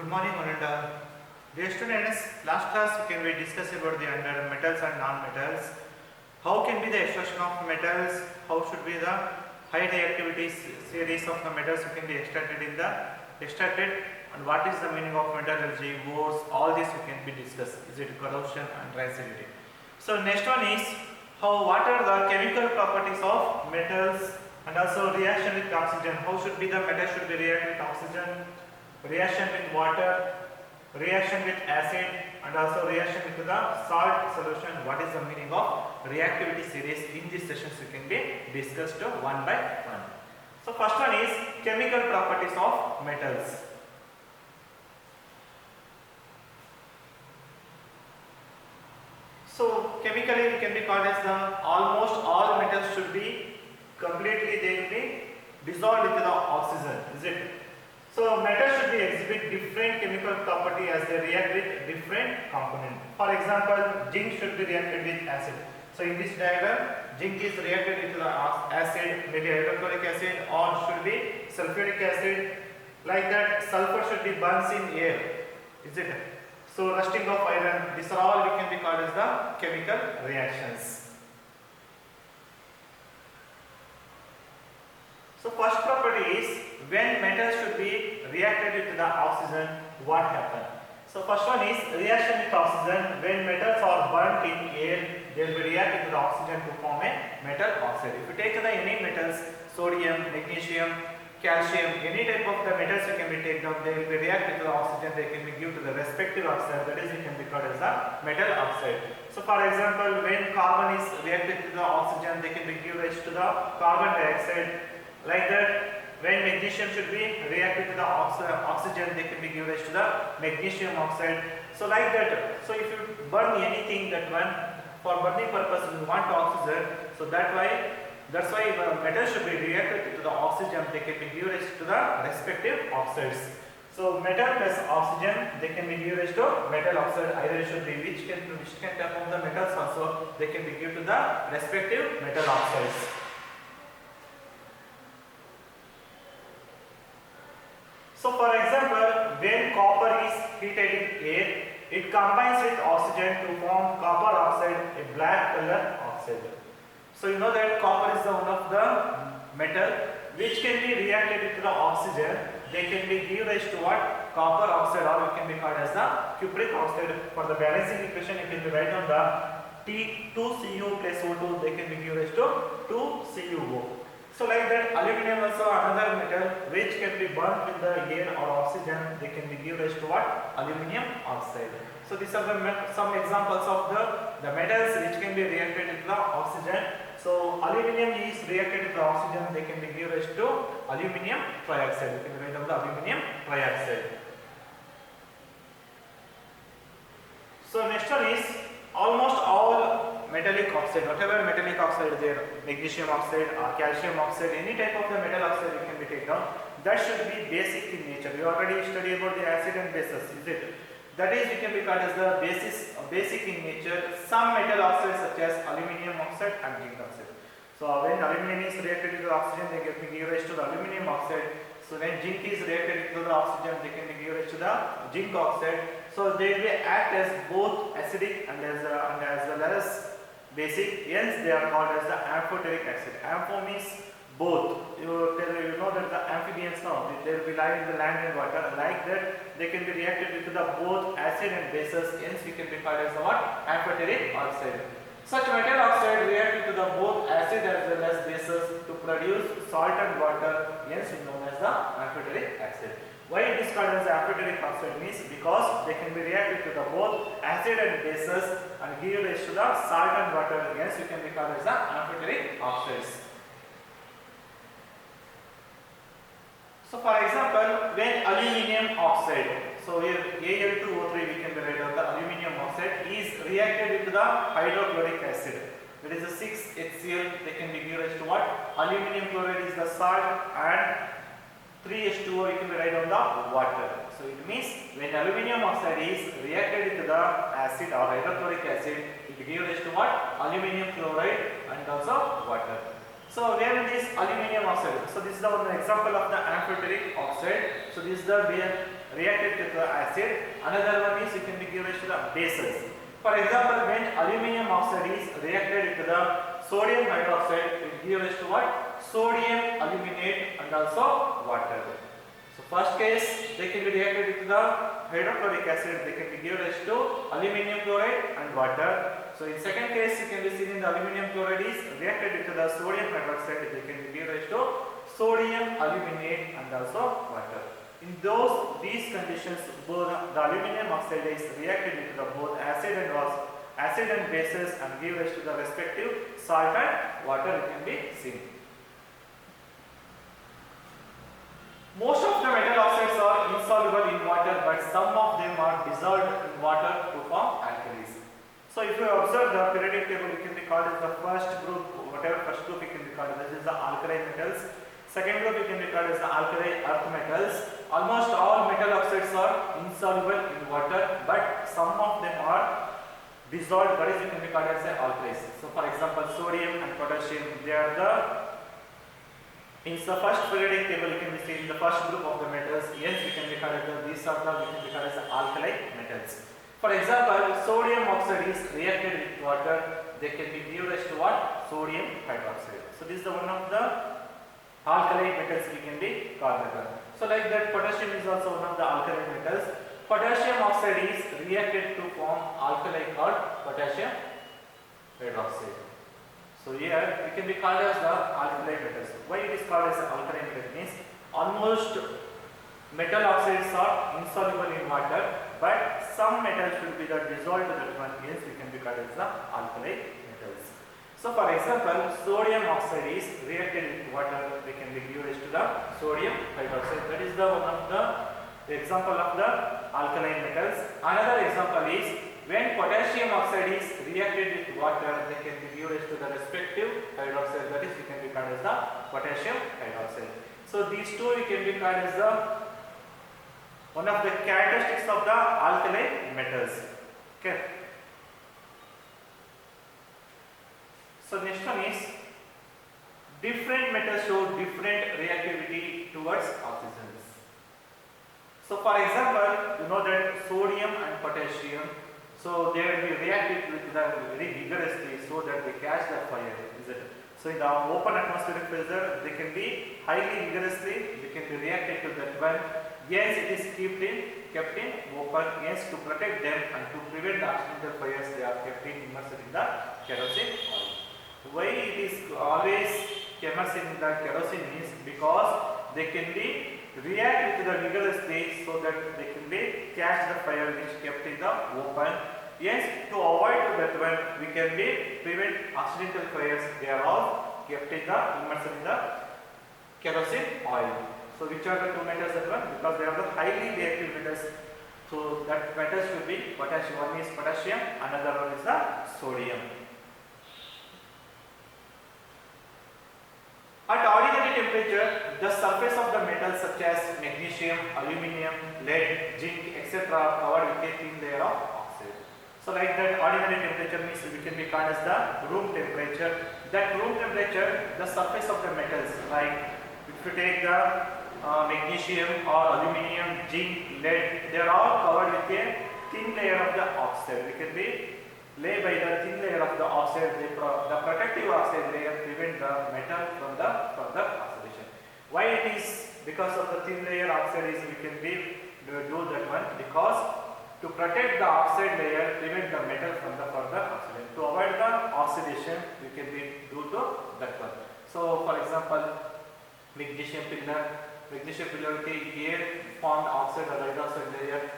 Good morning, one and all. Dear students, last class we discussed about the under metals and non-metals. How can be the extraction of metals? How should be the high reactivity series of the metals can be extracted, and what is the meaning of metallurgy, wars? All this can be discussed. Is it corrosion and reactivity? So next one is what are the chemical properties of metals and also reaction with oxygen. How should be the metal should be react with oxygen, reaction with water, reaction with acid, and also reaction with the salt solution. What is the meaning of reactivity series? In this session we can be discussed one by one. So first one is chemical properties of metals. So chemically we can be called as the almost all metals should be completely, they will be dissolved into the oxygen, is it? So metals should be exhibit different chemical property as they react with different component. For example, zinc should be reacted with acid. So in this diagram, zinc is reacted with the acid, maybe hydrochloric acid, or should be sulfuric acid. Like that, sulfur should be burns in air, is it? So rusting of iron, these are all we can be called as the chemical reactions. So first property is when metals should be reacted with the oxygen, what happens? So first one is reaction with oxygen. When metals are burnt in air, they will be react with the oxygen to form a metal oxide. If you take any metals, sodium, magnesium, calcium, any type of the metals you can be taken down, they will be react with the oxygen, they can be given to the respective oxide, that is it can be called as the metal oxide. So for example, when carbon is reacted to the oxygen, they can be given rise to the carbon dioxide. Like that, when magnesium should be reacted to the oxygen, they can be given rise to the magnesium oxide. So like that, so if you burn anything, that one for burning purpose we want oxygen, so that's why metal should be reacted to the oxygen, they can be given rise to the respective oxides. So metal plus oxygen, they can be given rise to metal oxide. Either it should be which can type of the metals also, they can be given to the respective metal oxides. So for example, when copper is heated in air, it combines with oxygen to form copper oxide, a black color oxide. So you know that copper is one of the metal which can be reacted with the oxygen. They can be given rise to what? Copper oxide, or it can be called as the cupric oxide. For the balancing equation, you can be write down the T2Cu plus O2, they can be given rise to 2CuO. So like that, aluminum also another metal which can be burnt with the air or oxygen, they can be given rise to what? Aluminum oxide. So these are some examples of the metals which can be reacted with the oxygen. So aluminum is reacted with the oxygen, they can be given rise to aluminum trioxide. You can write down the aluminum trioxide. So next one is almost all metallic oxide, whatever metallic oxide there, magnesium oxide or calcium oxide, any type of the metal oxide you can be taken down, that should be basic in nature. We already studied about the acid and bases, is it? That is, we can be called as the basic in nature. Some metal oxides such as aluminum oxide and zinc oxide. So when aluminum is reacted with the oxygen, they can be given rise to the aluminum oxide. So when zinc is reacted with the oxygen, they can be given rise to the zinc oxide. So they will act as both acidic and as well as basic, hence they are called as the amphoteric acid. Ampho means both. You know that the amphibians now, they will be lying in the land and water. Like that, they can be reacted with the both acid and bases, hence we can be called as the what? Amphoteric oxide. Such metal oxide react with the both acid as well as bases to produce salt and water, hence known as the amphoteric acid. Why it is called as amphoteric oxide means because they can be reacted to the both acid and bases and give rise to the salt and water, hence we can be called as the amphoteric oxides. So for example, when aluminum oxide, so here Al2O3 we can write down the aluminum oxide is reacted with the hydrochloric acid. That is the 6HCl, they can be given rise to what? Aluminum chloride is the salt and 3H2O you can write down the water. So it means when aluminum oxide is reacted with the acid or hydrochloric acid, it gives rise to what? Aluminum chloride and also water. So where is this aluminum oxide? So this is the one example of the amphoteric oxide. So this is the reacted with the acid. Another one is it can be given to the bases. For example, when aluminum oxide is reacted with the sodium hydroxide, it gives to what? Sodium aluminate and also water. So first case, they can be reacted with the hydrochloric acid, they can be given to aluminum chloride and water. So in second case, you can be seen in the aluminum chloride is reacted with the sodium hydroxide, they can be given to sodium aluminate and also water. In these conditions, both the aluminum oxide is reacted with the both acid and bases and give rise to the respective salt and water, it can be seen. Most of the metal oxides are insoluble in water, but some of them are dissolved in water to form alkalis. So if you observe the periodic table, it can be called as the first group, whatever first group it can be called, this is the alkali metals. Second group it can be called as the alkali earth metals. Almost all metal oxides are insoluble in water, but some of them are dissolved, that is it can be called as the alkalis. So for example, sodium and potassium, they are the in the first periodic table, you can be seen in the first group of the metals. Yes, we can be called as these are the we can be called as the alkali metals. For example, sodium oxide is reacted with water, they can be given as to what? Sodium hydroxide. So this is the one of the alkali metals we can be called that. So like that, potassium is also one of the alkali metals. Potassium oxide is reacted to form alkali called potassium hydroxide. So here we can be called as the alkali metals. Why it is called as alkali metal means almost metal oxides are insoluble in water, but some metals should be the dissolved that one, hence we can be called as the alkali metals. So for example, sodium oxide is reacted with water, we can be given to the sodium hydroxide. That is the one of the example of the alkaline metals. Another example is when potassium oxide is reacted with water, they can be given to the respective hydroxide, that is we can be called as the potassium hydroxide. So these two we can be called as the one of the characteristics of the alkali metals. Okay. So next one is different metals show different reactivity towards oxygens. So for example, you know that sodium and potassium, so they will be reacted with the very vigorously so that they catch the fire. Is it? So in the open atmospheric pressure, they can be highly vigorously, they can be reacted to that one. Yes, it is kept in open. Yes, to protect them and to prevent the accidental fires, they are kept immersed in the kerosene oil. Why it is always immersed in the kerosene is because they can be react with the vigorously so that they can be catch the fire which kept in the open. Yes, to avoid that one, we can be prevent accidental fires. They are all kept in the immersed in the kerosene oil. So which are the two metals that one? Because they are the highly reactive metals. So that metals should be potassium. One is potassium, another one is the sodium. At ordinary temperature, the surface of the metals such as magnesium, aluminium, lead, zinc, etc. are covered with a thin layer of oxide. So like that, ordinary temperature means we can be called as the room temperature. That room temperature, the surface of the metals, like if you take the magnesium or aluminium, zinc, lead, they are all covered with a thin layer of the oxide. We can be lay by the thin layer of the oxide. The protective oxide layer prevent the metal from the further oxidation. Why it is? Because of the thin layer oxide is we can be do that one, because to protect the oxide layer prevent the metal from the further oxidation. To avoid the oxidation, we can be do to that one. So for example, magnesium pillar with here formed oxide or hydroxide layer.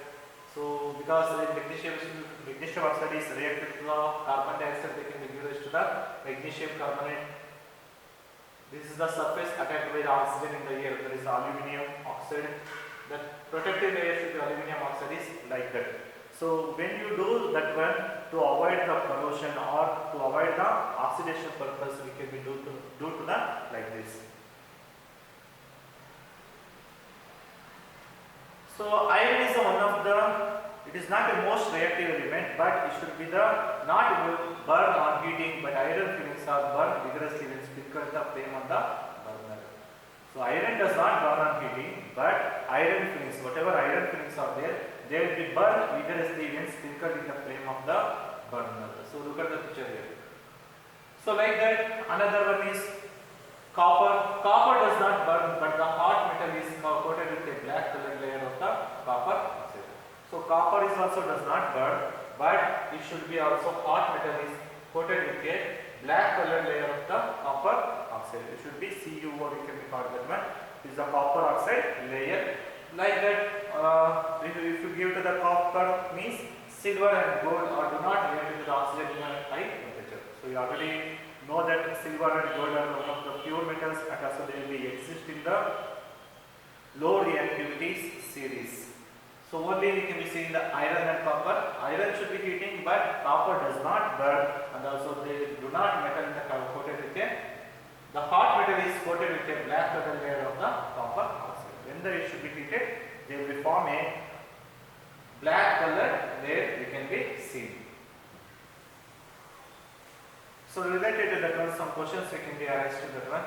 So because magnesium oxide is reacted to the carbon dioxide, they can be used to the magnesium carbonate. This is the surface attacked by the oxygen in the air. There is the aluminium oxide. The protective layer should be aluminium oxide is like that. So when you do that one, to avoid the corrosion or to avoid the oxidation purpose, we can be do to the like this. So iron is one of the, it is not the most reactive element, but it should be the not burn on heating, but iron films are burned vigorously when sprinkled the flame on the burner. So iron does not burn on heating, but iron filings, whatever iron filings are there, they will be burned vigorously when sprinkled in the flame of the burner. So look at the picture here. So like that, another one is copper. Copper does not burn, but the hot metal is coated with a black colored layer of the copper oxide. So copper is also does not burn, but it should be also hot metal is coated with a black colored layer of the copper oxide. It should be Cu, or you can call that one. This is the copper oxide layer. Like that, if you give to the copper means silver and gold or do not react with the oxygen in a high temperature. So you already know that silver and gold are one of the pure metals, and also they will exist in the low reactivity series. So only we can be seeing the iron and copper. Iron should be heating, but copper does not burn, and also they do not metal in the coated with a. The hot metal is coated with a black colored layer of the copper oxide. When it should be heated, they will form a black colored layer. We can be seen. So related to that one, some questions we can be asked to that one.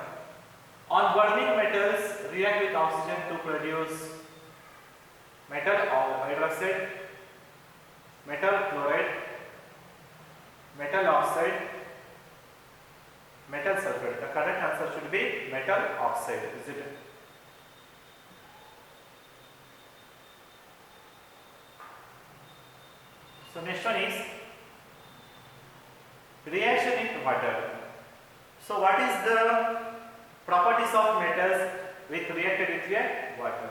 On burning metals, react with oxygen to produce metal hydroxide, metal chloride, metal oxide, metal sulfate. The correct answer should be metal oxide, is it? So next one is reaction in water. So what is the properties of metals with reacted with water?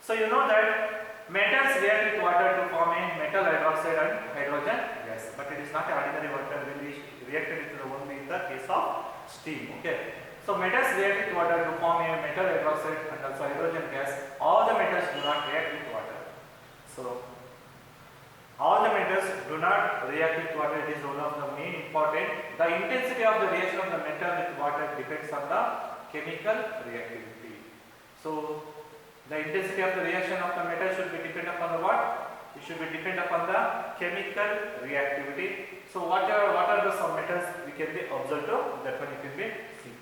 So you know that metals react with water to form a metal hydroxide and hydrogen gas, but it is not ordinary water. Will be reacted with only in the case of steam. Okay. So metals react with water to form a metal hydroxide and also hydrogen gas. All the metals do not react with water. So all the metals do not react with water. It is one of the main important. The intensity of the reaction of the metal with water depends on the chemical reactivity. So the intensity of the reaction of the metal should be dependent upon the what? It should be dependent upon the chemical reactivity. So what are the some metals we can be observed to? That one you can be see.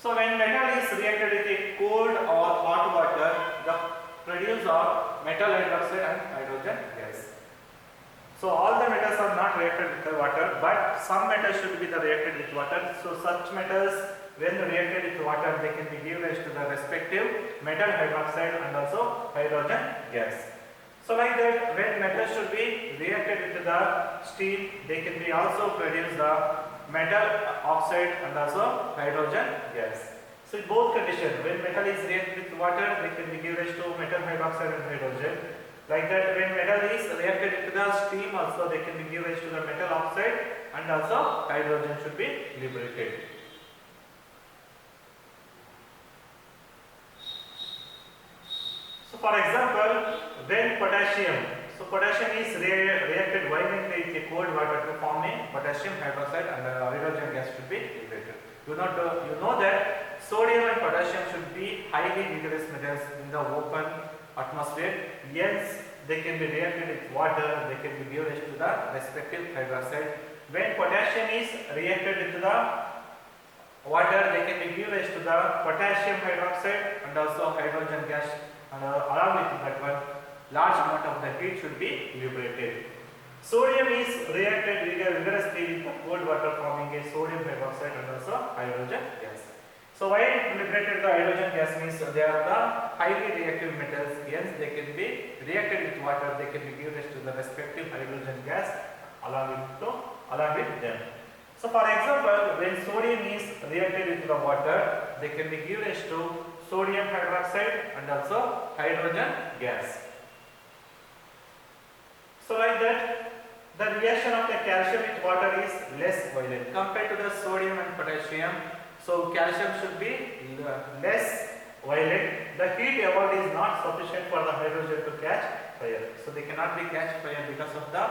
So when metal is reacted with a cold or hot water, the produce of metal hydroxide and hydrogen gas. So all the metals are not reacted with the water, but some metals should be reacted with water. So such metals, when reacted with water, they can be given rise to the respective metal hydroxide and also hydrogen gas. So like that, when metals should be reacted with the steam, they can be also produce the metal oxide and also hydrogen gas. So in both conditions, when metal is reacted with water, they can be given rise to metal hydroxide and hydrogen. Like that, when metal is reacted with the steam, also they can be given rise to the metal oxide and also hydrogen should be liberated. So for example, when potassium, so potassium is reacted violently with a cold water to form a potassium hydroxide and hydrogen gas should be liberated. You know that sodium and potassium should be highly vigorous metals in the open atmosphere. Hence, they can be reacted with water, they can be given to the respective hydroxide. When potassium is reacted with the water, they can be given to the potassium hydroxide and also hydrogen gas, and along with that one, large amount of the heat should be liberated. Sodium is reacted vigorously with the cold water, forming a sodium hydroxide and also hydrogen gas. So why liberated the hydrogen gas means they are the highly reactive metals. Hence they can be reacted with water. They can be given to the respective hydrogen gas along with them. So for example, when sodium is reacted with the water, they can be given to sodium hydroxide and also hydrogen gas. So like that, the reaction of the calcium with water is less violent compared to the sodium and potassium. So calcium should be less violent. The heat evolved is not sufficient for the hydrogen to catch fire. So they cannot be catch fire because of the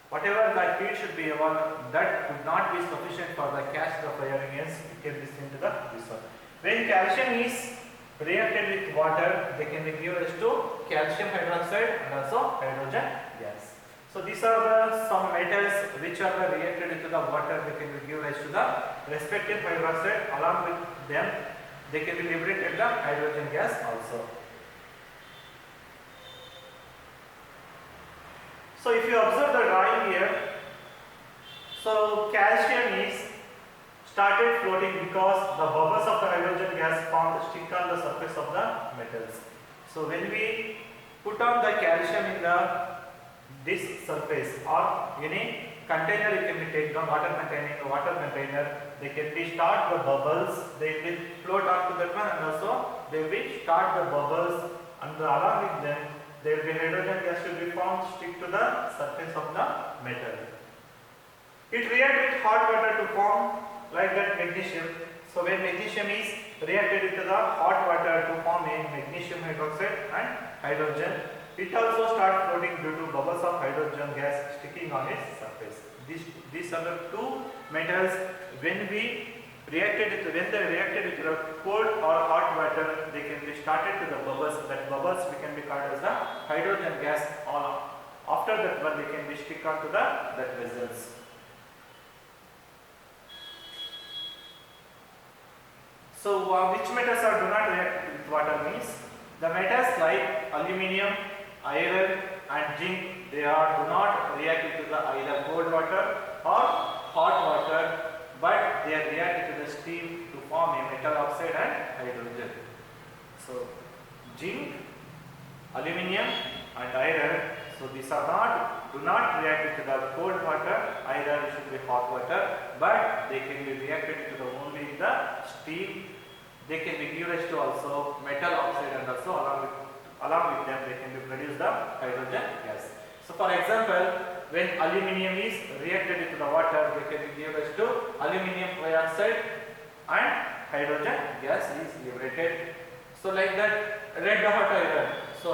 whatever the heat should be evolved, that could not be sufficient for the catch the fire. Hence it can be seen to the this one. When calcium is reacted with water, they can be given to calcium hydroxide and also hydrogen gas. So these are the some metals which are reacted into the water. They can be given to the respective hydroxide. Along with them, they can be liberated the hydrogen gas also. So if you observe the drawing here, so calcium is started floating because the bubbles of the hydrogen gas formed stick on the surface of the metals. So when we put on the calcium in the this surface or any container, it can be taken on water containing a water container, they can be start the bubbles, they will float up to that one, and also they will start the bubbles, and along with them there will be hydrogen gas will be formed stick to the surface of the metal. It reacts with hot water to form like that magnesium. So when magnesium is reacted with the hot water to form a magnesium hydroxide and hydrogen, it also starts floating due to bubbles of hydrogen gas sticking on its surface. These are the two metals when they reacted with the cold or hot water, they can be started to the bubbles. That bubbles we can be called as the hydrogen gas. After that one, they can be stick on to that vessels. So which metals do not react with water means the metals like aluminium, iron and zinc, they do not react with the either cold water or hot water, but they are reacted to the steam to form a metal oxide and hydrogen. So zinc, aluminium and iron, so these are do not react with the cold water, either it should be hot water, but they can be reacted to the only the steam. They can be given to also metal oxide, and also along with them they can be produce the hydrogen gas. So for example, when aluminium is reacted with the water, they can be given to aluminium dioxide and hydrogen gas is liberated. So like that, red hot iron. So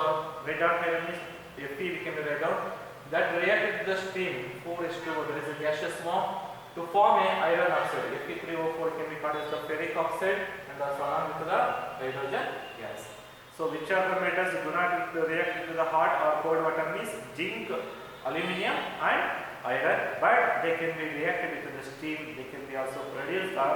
red hot iron is Fe, we can write down that reacted to the steam 4H2O, there is a gaseous form, to form a iron oxide. Fe3O4 can be called as the ferric oxide, and also along with the hydrogen gas. So which are the metals do not react with the hot or cold water means zinc, aluminium and iron, but they can be reacted with the steam. They can be also produce the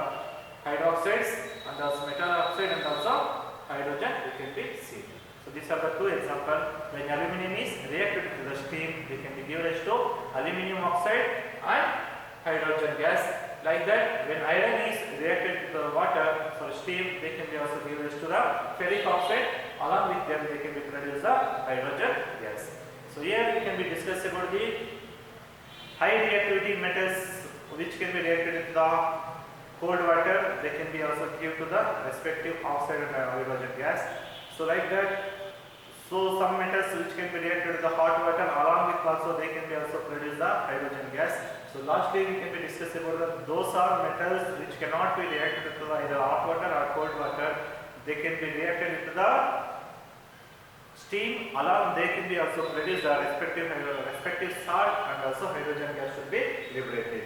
hydroxides and also metal oxide and also hydrogen we can be seen. So these are the two examples. When aluminium is reacted to the steam, they can be given as to aluminium oxide and hydrogen gas. Like that, when iron is reacted to the water, so steam, they can be also given as to the ferric oxide. Along with them, they can be produced the hydrogen gas. So here we can be discuss about the high reactivity metals which can be reacted with the cold water. They can be also given to the respective oxide and hydrogen gas. So like that, so some metals which can be reacted with the hot water, along with also they can be also produce the hydrogen gas. So lastly we can be discuss about those are metals which cannot be reacted with either hot water or cold water. They can be reacted with the steam, along they can be also produce the respective salt, and also hydrogen gas should be liberated.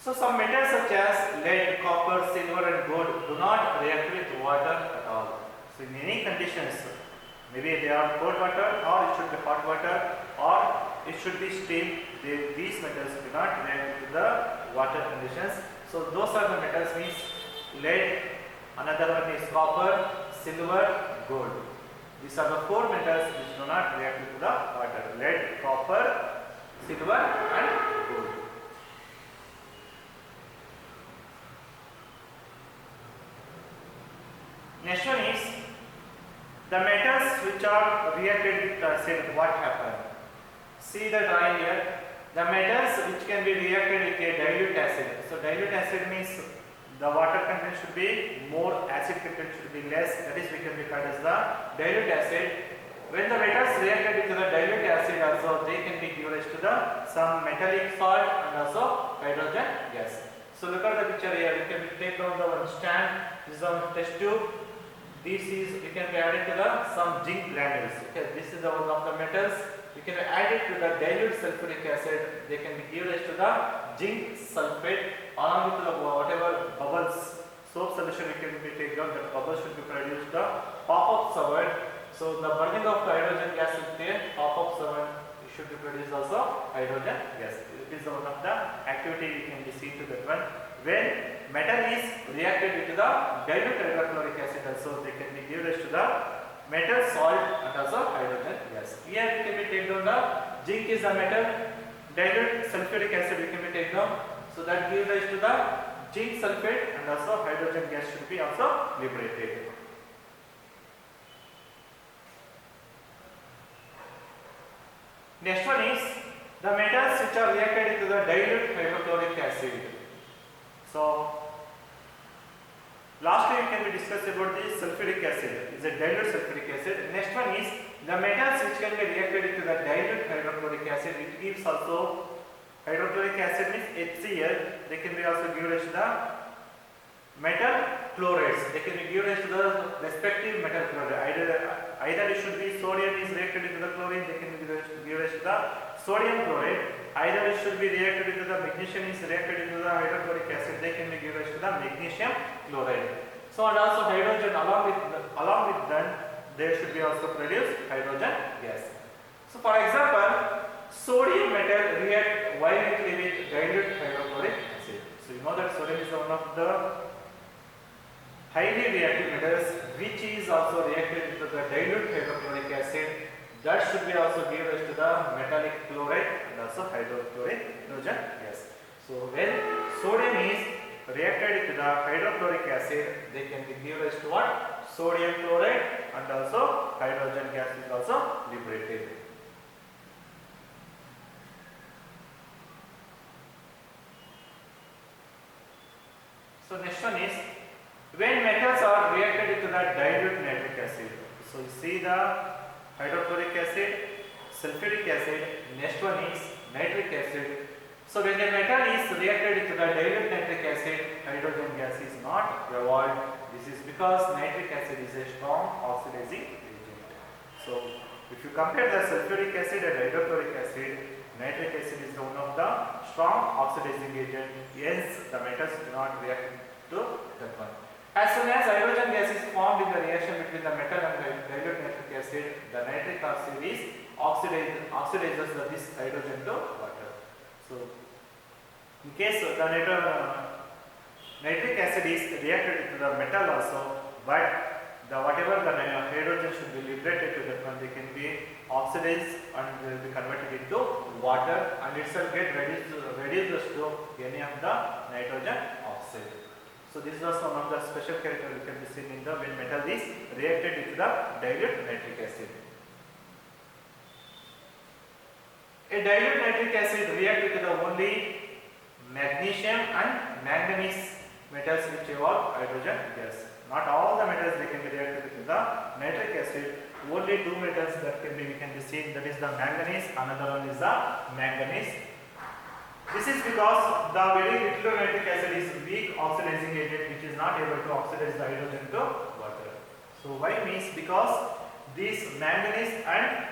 So some metals such as lead, copper, silver and gold do not react with water at all. So in any conditions, maybe they are cold water or it should be hot water or it should be steam, these metals do not react with the water conditions. So those are the metals means lead, another one is copper, silver, gold. These are the four metals which do not react with the water: lead, copper, silver and gold. Next one is the metals which are reacted with acid, what happen? See the drawing here. The metals which can be reacted with a dilute acid. So dilute acid means the water content should be more, acid content should be less. That is we can be called as the dilute acid. When the metals reacted with the dilute acid also, they can be given to the some metallic salt and also hydrogen gas. So look at the picture here. You can take down the one stand. This is a test tube. This is, you can be added to the some zinc granules. Okay, this is the one of the metals. You can add it to the dilute sulfuric acid. They can be given to the zinc sulfate along with the whatever bubbles. Soap solution you can be taken down. That bubbles should be produced the pop-up solvent. So the burning of the hydrogen gas is there. Pop-up solvent should be produced also hydrogen gas. It is one of the activity we can be seen to that one. When metal is reacted with the dilute hydrochloric acid also, they can be given to the metal salt and also hydrogen gas. Here we can be take down the zinc is a metal, dilute sulfuric acid we can be take down. So that gives rise to the zinc sulfate and also hydrogen gas should be also liberated. Next one is the metals which are reacted into the dilute hydrochloric acid. So lastly we can be discussed about the sulfuric acid. Is a dilute sulfuric acid. Next one is the metals which can be reacted into the dilute hydrochloric acid. It gives also hydrochloric acid means HCl. They can be also given as the metal chlorides. They can be given as the respective metal chloride. Either it should be sodium is reacted into the chlorine. They can be given as the sodium chloride. Either it should be reacted into the magnesium is reacted into the hydrochloric acid. They can be given as the magnesium chloride. So and also hydrogen along with that there should be also produced hydrogen gas. So for example, sodium metal react violently with dilute hydrochloric acid. So you know that sodium is one of the highly reactive metals which is also reacted into the dilute hydrochloric acid. That should be also given to the metallic chloride and also hydrochloric hydrogen gas. So when sodium is reacted to the hydrochloric acid, they can be given to what? Sodium chloride and also hydrogen gas is also liberated. So next one is when metals are reacted into the dilute nitric acid. So you see the hydrochloric acid, sulfuric acid, next one is nitric acid. So when a metal is reacted into the dilute nitric acid, hydrogen gas is not evolved. This is because nitric acid is a strong oxidizing agent. So if you compare the sulfuric acid and hydrochloric acid, nitric acid is one of the strong oxidizing agent. Hence the metals do not react to that one. As soon as hydrogen gas is formed in the reaction between the metal and the dilute nitric acid, the nitric oxide is oxidizes this hydrogen to water. So in case the nitric acid is reacted to the metal also, but whatever the hydrogen should be liberated to that one, they can be oxidized and will be converted into water and itself get reduced to any of the nitrogen oxide. So this was one of the special character we can be seen in the when metal is reacted with the dilute nitric acid. A dilute nitric acid react with the only magnesium and manganese metals which evolve hydrogen gas. Not all the metals they can be reacted with the nitric acid. Only two metals that can be seen, that is the manganese, another one is the manganese. This is because the very little nitric acid is weak oxidizing agent which is not able to oxidize the hydrogen to water. So why means because these manganese and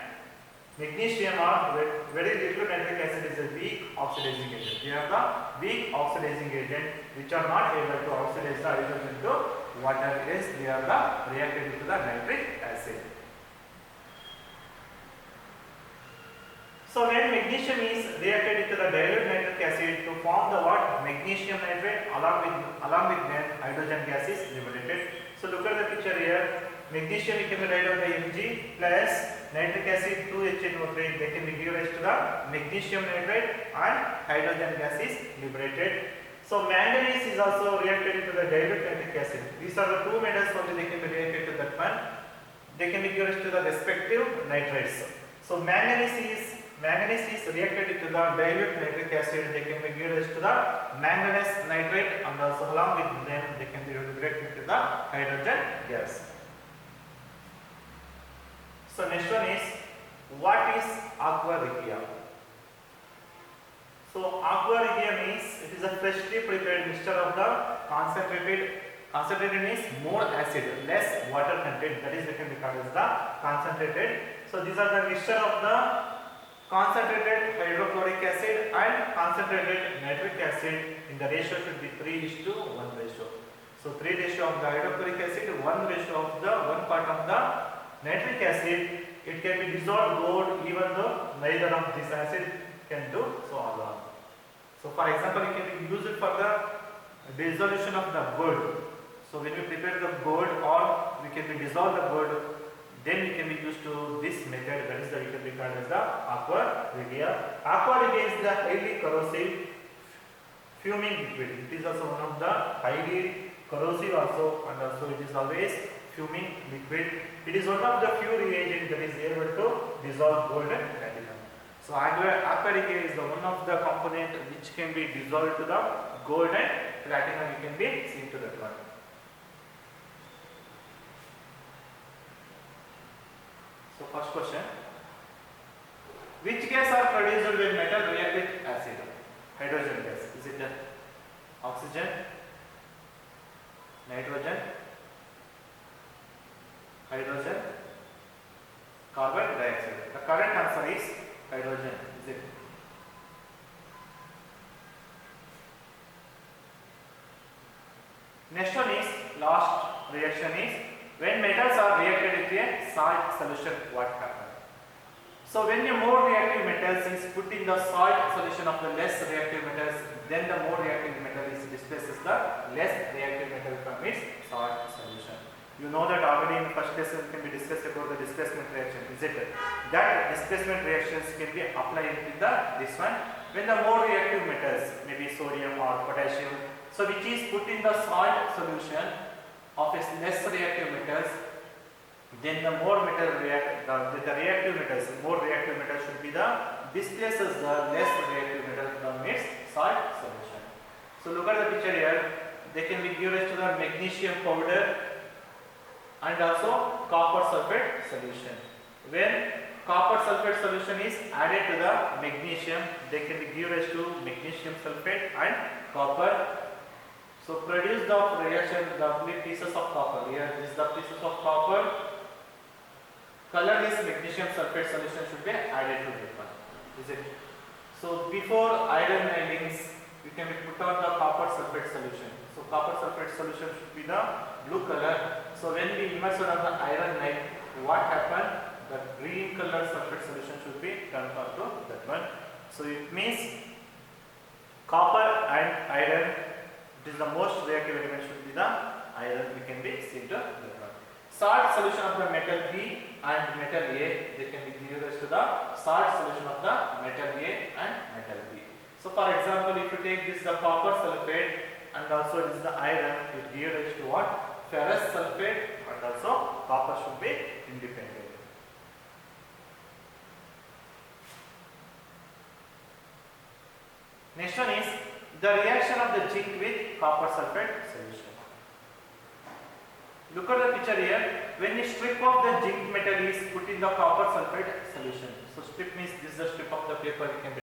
magnesium are very little nitric acid is a weak oxidizing agent. They are the weak oxidizing agent which are not able to oxidize the hydrogen to water. Hence they are the reacted with the nitric acid. So when magnesium is reacted with the dilute nitric acid to form the what? Magnesium nitrate, along with them hydrogen gas is liberated. So look at the picture here. Magnesium we can write down by Mg plus nitric acid 2HNO3. They can be given as to the magnesium nitrate and hydrogen gas is liberated. So manganese is also reacted into the dilute nitric acid. These are the two metals only they can be reacted to that one. They can be given as to the respective nitrates. So manganese is reacted into the dilute nitric acid. They can be given as to the manganese nitrate and also along with them they can be reacted to the hydrogen gas. So next one is what is aqua regia? So aqua regia means it is a freshly prepared mixture of the concentrated means more acid, less water content, that is we can be called as the concentrated. So these are the mixture of the concentrated hydrochloric acid and concentrated nitric acid. In the ratio should be 3:1 ratio. So 3 ratio of the hydrochloric acid, 1 ratio of the 1 part of the nitric acid. It can be dissolved gold even though neither of this acid can do so alone. So for example, you can use it for the dissolution of the gold. So when we prepare the gold or we can be dissolve the gold, then we can be used to this method, that is the we can be called as the aqua regia. Aqua regia is the highly corrosive fuming liquid. It is also one of the highly corrosive also, and also it is always fuming liquid. It is one of the few reagents that is able to dissolve gold and platinum. So aqua regia is the one of the component which can be dissolved to the gold and platinum. You can be seen to that one. So first question, which gas are produced when metal react with acid? Hydrogen gas. Is it the oxygen, nitrogen, hydrogen, carbon dioxide? The correct answer is hydrogen. Is it? Next one is, last reaction is, when metals are reacted with a salt solution, what happens? So when a more reactive metals is put in the salt solution of the less reactive metals, then the more reactive metal is displaces the less reactive metal from its salt solution. You know that already in the first lesson can be discussed about the displacement reaction, is it? That displacement reactions can be applied in this one. When the more reactive metals, maybe sodium or potassium, so which is put in the salt solution of its less reactive metals, then the more metal react, the reactive metals, more reactive metal should be the displaces the less reactive metal from its salt solution. So look at the picture here. They can be given to the magnesium powder and also copper sulfate solution. When copper sulfate solution is added to the magnesium, they can be given to magnesium sulfate and copper. So produce the reaction, the pieces of copper. Here is the pieces of copper. Colorless magnesium sulfate solution should be added to this one. Is it? So before iron nailings, we can put on the copper sulfate solution. So copper sulfate solution should be the blue color. So when we immerse on the iron nail, what happened? The green color sulfate solution should be transferred to that one. So it means copper and iron. It is the most reactive element should be the iron. We can be seen to that one. Salt solution of the metal B and metal A, they can be given to the salt solution of the metal A and metal B. So for example, if you take this the copper sulfate and also it is the iron, it gives to what? Ferrous sulfate, and also copper should be independent. Next one is the reaction of the zinc with copper sulfate solution. Look at the picture here. When a strip of the zinc metal is put in the copper sulfate solution. So strip means this is the strip of the paper, you can